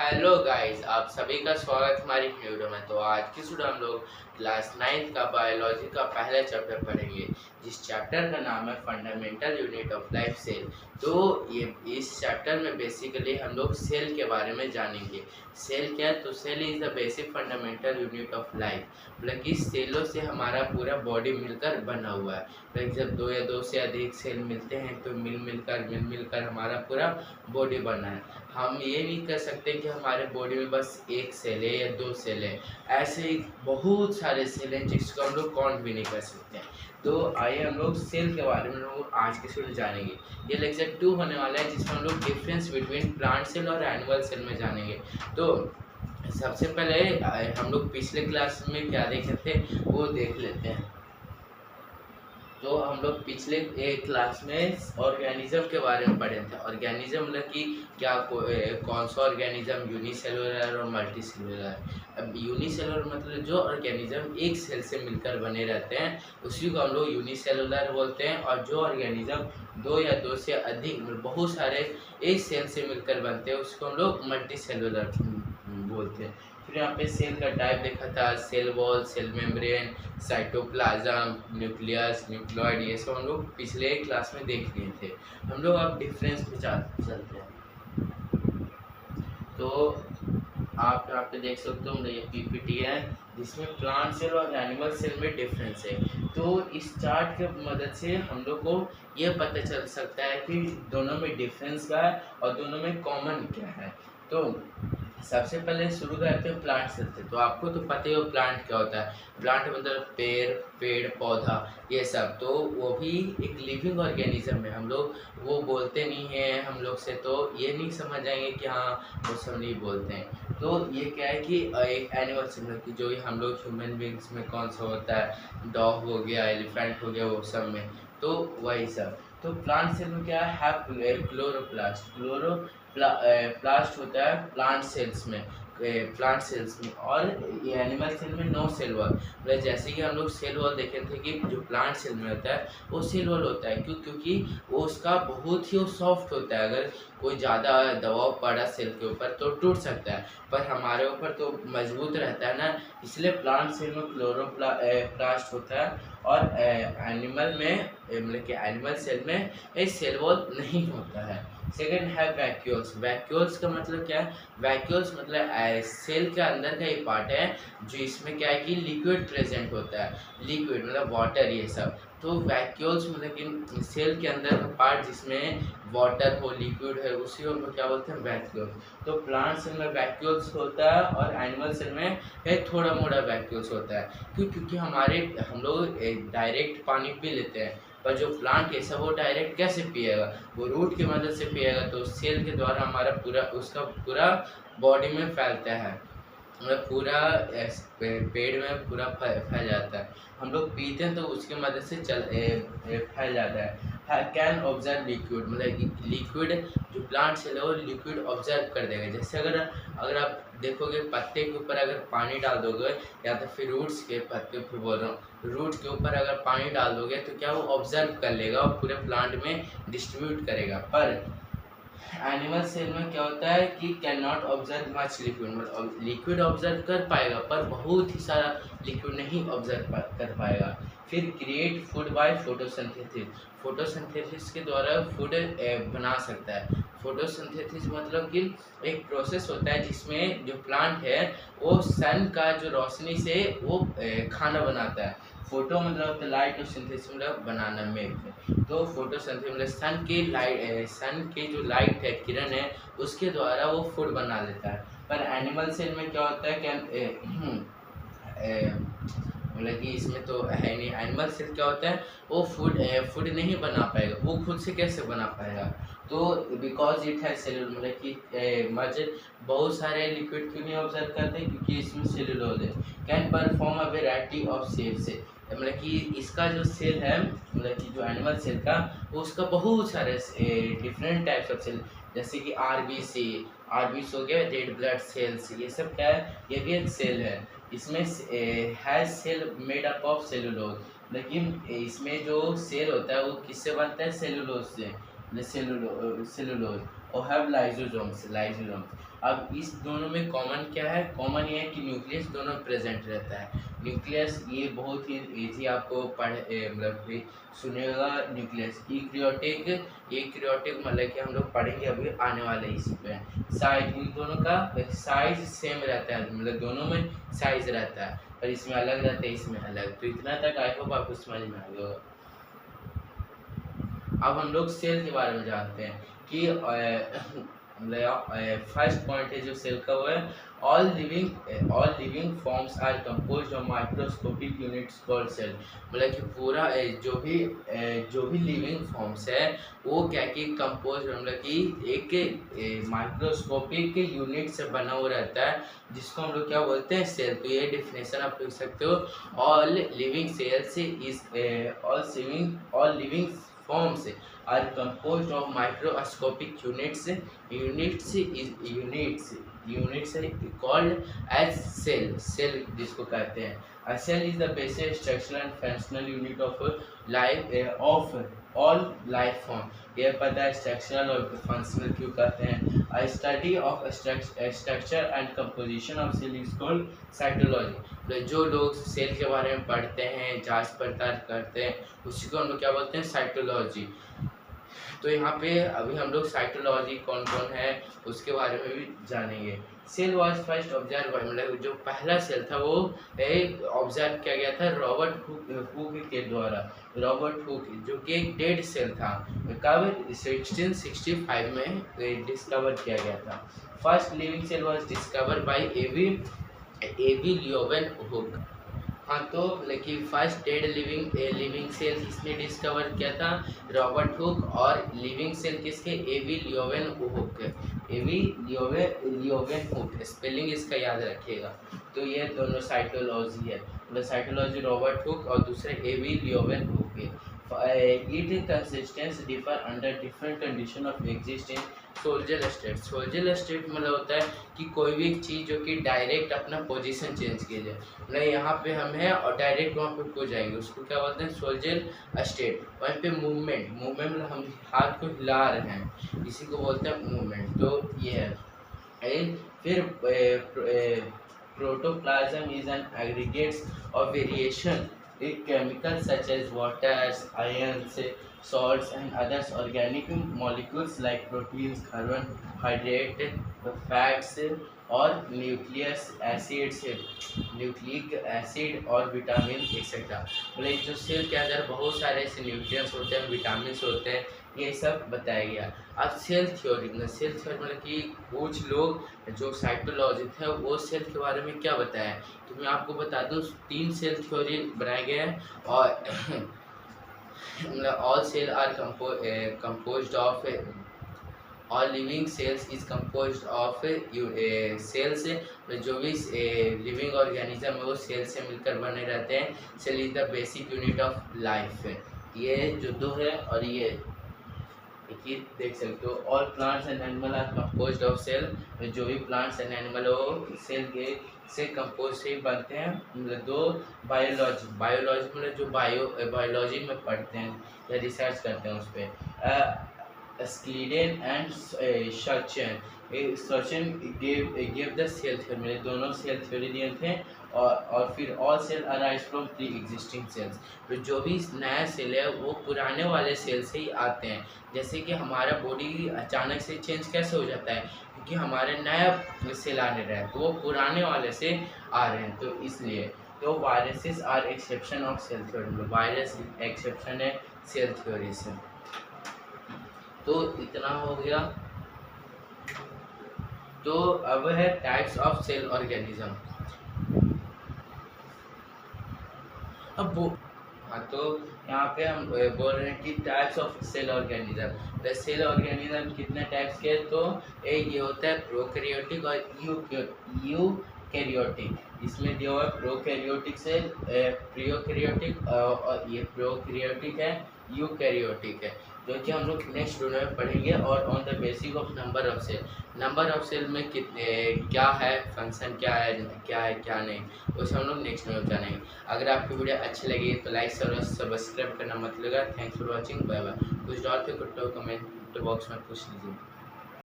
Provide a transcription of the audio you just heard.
Hello guys, आप सभी का स्वागत हमारी वीडियो में। तो आज की वीडियो हम लोग क्लास 9th का बायोलॉजी का पहला चैप्टर पढ़ेंगे, जिस चैप्टर का नाम है fundamental unit of life cell. तो ये इस चैप्टर में बेसिकली हम लोग सेल के बारे में जानेंगे। सेल क्या है? तो cell is the basic fundamental unit of life. मतलब कि सेलों से हमारा पूरा बॉडी मिलकर बना हुआ है। मतलब जब दो या दो से अधिक सेल मिलते हैं तो मिल मिलकर हमारा पूरा बॉडी बना है। हम ये नहीं कह सकते कि हमारे बॉडी में बस एक सेल है या दो सेल है। ऐसे ही बहुत सारे सेल हैं जिसको हम लोग काउंट भी नहीं कर सकते। तो आइए हम लोग सेल के बारे में लोग आज के स्टूडेंट जानेंगे। ये लेक्चर 2 होने वाला है, जिसमें हम लोग डिफरेंस बिटवीन प्लांट सेल और एनिमल सेल में जानेंगे। तो सबसे पहले हम लोग पिछले क्लास में क्या देखे थे वो देख लेते हैं। तो हम लोग पिछले एक क्लास में ऑर्गेनिज्म के बारे में पढ़े थे। ऑर्गेनिज्म मतलब कि क्या कौन सा ऑर्गेनिज्म यूनिसेलुलर और मल्टी सेलुलर। अब यूनिसेलुलर मतलब जो ऑर्गेनिज्म एक सेल से मिलकर बने रहते हैं उसी को हम लोग यूनिसेलुलर बोलते हैं। और जो ऑर्गेनिज्म दो या दो से अधिक बहुत सारे एक सेल से मिलकर बनते हैं उसको हम लोग मल्टी सेलुलर बोलते हैं। फिर यहाँ पे सेल का टाइप देखा था, cell wall, cell membrane, cytoplasm, nucleus, nucleoid, ये सब हम लोग पिछले क्लास में देख लिए थे। हम लोग अब डिफरेंस पे चलते हैं। तो आप यहाँ पे देख सकते हो ये पीपीटी है जिसमें प्लांट सेल और एनिमल सेल में डिफरेंस है। तो इस चार्ट के मदद से हम लोग को ये पता चल सकता है कि दोनों में डिफरेंस क्या है और दोनों में कॉमन क्या है। तो सबसे पहले शुरू करते हैं प्लांट सेल से। तो आपको तो पता ही हो प्लांट क्या होता है। प्लांट मतलब पेड़ पौधा ये सब। तो वो भी एक लिविंग ऑर्गेनिज्म है। हम लोग वो बोलते नहीं हैं हम लोग से, तो ये नहीं समझ आएंगे कि हाँ वो सब नहीं बोलते हैं। तो ये क्या है कि एक एनिमल सिमिलर की जो हम लोग ह्यूमन बींग्स में कौन सा होता है, डॉग हो गया, एलिफेंट हो गया, वो सब में तो वही सब। तो प्लांट सेल में क्या है, क्लोरोप्लास्ट प्लास्ट होता है प्लांट सेल्स में। और ये एनिमल सेल में नो सेल वॉल। मतलब जैसे कि हम लोग सेल वॉल देखे थे कि जो प्लांट सेल में होता है वो सेल वॉल होता है। क्योंकि वो उसका बहुत ही सॉफ्ट होता है। अगर कोई ज़्यादा दबाव पड़ा सेल के ऊपर तो टूट सकता है, पर हमारे ऊपर तो मजबूत रहता है ना, इसलिए प्लांट सेल में क्लोरोप्लास्ट होता है। और एनिमल में मतलब कि एनिमल सेल में एक सेल वॉल नहीं होता है। सेकेंड है वैक्यूल्स। वैक्यूल्स का मतलब क्या है? वैक्यूल्स मतलब सेल के अंदर का एक पार्ट है जो इसमें क्या है कि लिक्विड प्रेजेंट होता है। लिक्विड मतलब वाटर ये सब। तो वैक्यूल्स मतलब कि सेल के अंदर का पार्ट जिसमें वाटर हो, लिक्विड है, उसी को हम लोग क्या बोलते हैं, वैक्यूल्स। तो प्लांट सेल में वैक्यूल्स होता है और एनिमल सेल में थोड़ा मोड़ा वैक्यूल्स होता है। क्योंकि हम लोग डायरेक्ट पानी पी लेते हैं, पर जो प्लांट है सब वो डायरेक्ट कैसे पिएगा? वो रूट की मदद से पिएगा। तो सेल के द्वारा हमारा उसका पूरा बॉडी में फैलता है। मतलब पूरा पेड़ में पूरा फैल जाता है। हम लोग पीते हैं तो उसकी मदद से फैल जाता है। कैन ऑब्जर्व लिक्विड मतलब लिक्विड जो प्लांट सेल है वो लिक्विड ऑब्जर्व कर देगा। जैसे अगर आप देखोगे पत्ते के ऊपर अगर पानी डाल दोगे, या तो फिर रूट्स के पत्ते ऊपर बोल रहा हूँ, रूट के ऊपर अगर पानी डाल दोगे तो क्या वो ऑब्जर्व कर लेगा और पूरे प्लांट में डिस्ट्रीब्यूट करेगा। पर एनिमल सेल में क्या होता है कि can not observe much liquid. मतलब लिक्विड ऑब्जर्व कर पाएगा पर बहुत ही सारा लिक्विड नहीं ऑब्जर्व कर पाएगा। फिर create food by photosynthesis. Photosynthesis के द्वारा फूड बना सकता है। फोटोसिंथेसिस मतलब कि एक प्रोसेस होता है जिसमें जो प्लांट है वो सन का जो रोशनी से वो खाना बनाता है। फोटो मतलब लाइट और सिंथेसिस मतलब बनाना में। तो फोटोसिंथेसिस मतलब सन के जो लाइट है, किरण है, उसके द्वारा वो फूड बना लेता है। पर एनिमल सेल में क्या होता है मतलब कि इसमें तो है नहीं। एनिमल सेल क्या होता है, वो फूड नहीं बना पाएगा। वो खुद से कैसे बना पाएगा? तो बिकॉज इट है सेलुलर मतलब कि मज बहुत सारे लिक्विड क्यों नहीं ऑब्जर्व करते हैं, क्योंकि इसमें सेलुलोज है। Can perform a variety of cell से मतलब कि इसका जो सेल है मतलब कि जो एनिमल सेल का उसका बहुत सारे डिफरेंट टाइप्स ऑफ सेल, जैसे कि आरबीसी हो गया, रेड ब्लड सेल्स, ये सब क्या है, ये भी एक सेल है। इसमें है cell made up of cellulose. लेकिन इसमें जो सेल होता है वो किससे बनता है? सेलुलोज से। सेलुलोज और हैव लाइसोसोम्स। अब इस दोनों में कॉमन क्या है? कॉमन ये है कि न्यूक्लियस दोनों प्रेजेंट रहता है। न्यूक्लियस ये बहुत ही इजी आपको मतलब सुनेगा। न्यूक्लियस यूकैरियोटिक मतलब कि हम लोग पढ़ेंगे अभी आने वाले इसमें। साइज इन दोनों का साइज सेम रहता है, मतलब दोनों में साइज रहता है, पर इसमें अलग रहता है, इसमें अलग। तो इतना तक आई होप आपको समझ में आ गया होगा। अब हम लोग सेल के बारे में जानते हैं कि फर्स्ट पॉइंट है जो सेल का वो है all living forms are composed of microscopic units called cell. मतलब कि पूरा जो भी लिविंग फॉर्म्स है वो क्या कि कंपोज मतलब कि एक माइक्रोस्कोपिक यूनिट से बना हुआ रहता है, जिसको हम लोग क्या बोलते हैं? सेल। तो ये डिफिनेशन आप लिख सकते हो, all living cells is all living forms are composed of microscopic units called as cell जिसको कहते हैं। A cell is the basic structural and functional unit of life of all life form। ये पता है स्ट्रक्चरल और functional क्यों कहते हैं। A study of structure and composition of cell is called cytology। तो जो लोग सेल के बारे में पढ़ते हैं, जांच पड़ताल करते हैं, उसी को हम लोग क्या बोलते हैं? साइटोलॉजी। तो यहाँ पे अभी हम लोग साइटोलॉजी कौन कौन है उसके बारे में भी जानेंगे। Cell was first observe by, मतलब जो पहला सेल था वो ऑब्जर्व किया गया था रॉबर्ट हुक के द्वारा। रॉबर्ट हुक जो कि एक डेड सेल था, कब? 1665 में डिस्कवर किया गया था। First living cell was discover by AV Leeuwenhoek. हाँ, तो लेकिन फर्स्ट डेड लिविंग सेल किसने डिस्कवर किया था? Robert Hooke. और लिविंग सेल किसके? AV Leeuwenhoek. AV Leeuwenhoek, spelling इसका याद रखिएगा। तो ये दोनों साइटोलॉजी है, मतलब साइटोलॉजी रॉबर्ट हुक और दूसरे एवी लियोवेन हुक के। It consistence differ under different condition of existing sol gel state. Sol gel state मतलब होता है कि कोई भी एक चीज़ जो कि डायरेक्ट अपना पोजीशन चेंज किया जाए, मतलब यहाँ पे हम हैं और डायरेक्ट वहाँ पे खो जाएंगे, उसको क्या बोलते हैं? Soldier state. वहीं पे मूवमेंट मतलब हम हाथ को हिला रहे हैं, इसी को बोलते हैं मूवमेंट। तो ये है। फिर protoplasm is an aggregates of variation chemicals such as waters, ions, salts and others organic molecules like proteins, carbohydrate, fats और न्यूक्लिक एसिड और विटामिन एक्सेट्रा। मतलब जो सेल के अंदर बहुत सारे ऐसे न्यूट्रिएंट्स होते हैं, विटामिन होते हैं, ये सब बताया गया। अब सेल थ्योरी मतलब कि कुछ लोग जो साइटोलॉजिस्ट है वो सेल के बारे में क्या बताया, तो मैं आपको बता दूं 3 सेल थ्योरी बनाए गए हैं। और मतलब all cell are composed of all living cells is composed of cells. जो भी लिविंग ऑर्गेनिज्म है वो सेल से मिलकर बने रहते हैं। Cell is the basic unit of life. ये जो दो है और ये देख सकते हो। All plants and animal are composed of cell. जो भी प्लांट्स एंड एनिमल हो सेल के से कंपोज से ही बनते हैं। मतलब दो बायोलॉजी मतलब जो बायोलॉजी में पढ़ते हैं या रिसर्च करते हैं उस पर। Schleiden and Schwann give the cell theory, दोनों सेल थ्योरी दिए थे। और फिर all cell arise from pre existing cells. तो जो भी नया सेल है वो पुराने वाले सेल से ही आते हैं। जैसे कि हमारा बॉडी अचानक से चेंज कैसे हो जाता है, क्योंकि हमारे नया सेल आने रहे हैं, तो वो पुराने वाले से आ रहे हैं, तो इसलिए। तो viruses are exception of cell theory, virus exception है सेल थ्योरी से। तो इतना हो गया। तो अब है टाइप्स ऑफ सेल ऑर्गेनिज्म। अब वो हाँ, तो यहाँ पे हम बोल रहे हैं कि types of cell organism. Cell organism कितने टाइप्स के? तो एक ये होता है प्रोकैरियोटिक और यूकैरियोटिक। इसमें दिया हुआ है प्रोकैरियोटिक से प्रोकैरियोटिक, और ये प्रोकैरियोटिक है, यूकैरियोटिक है, जो कि हम लोग नेक्स्ट वीडियो में पढ़ेंगे। और on the basis of number of cell में कितने क्या है, फंक्शन क्या है क्या नहीं, उसे हम लोग नेक्स्ट वीडियो में जानेंगे। अगर आपकी वीडियो अच्छी लगी तो लाइक और सब्सक्राइब करना मत भूलिएगा। Thanks for watching, bye bye. कुछ डाउट है तो कमेंट बॉक्स में पूछ लीजिए।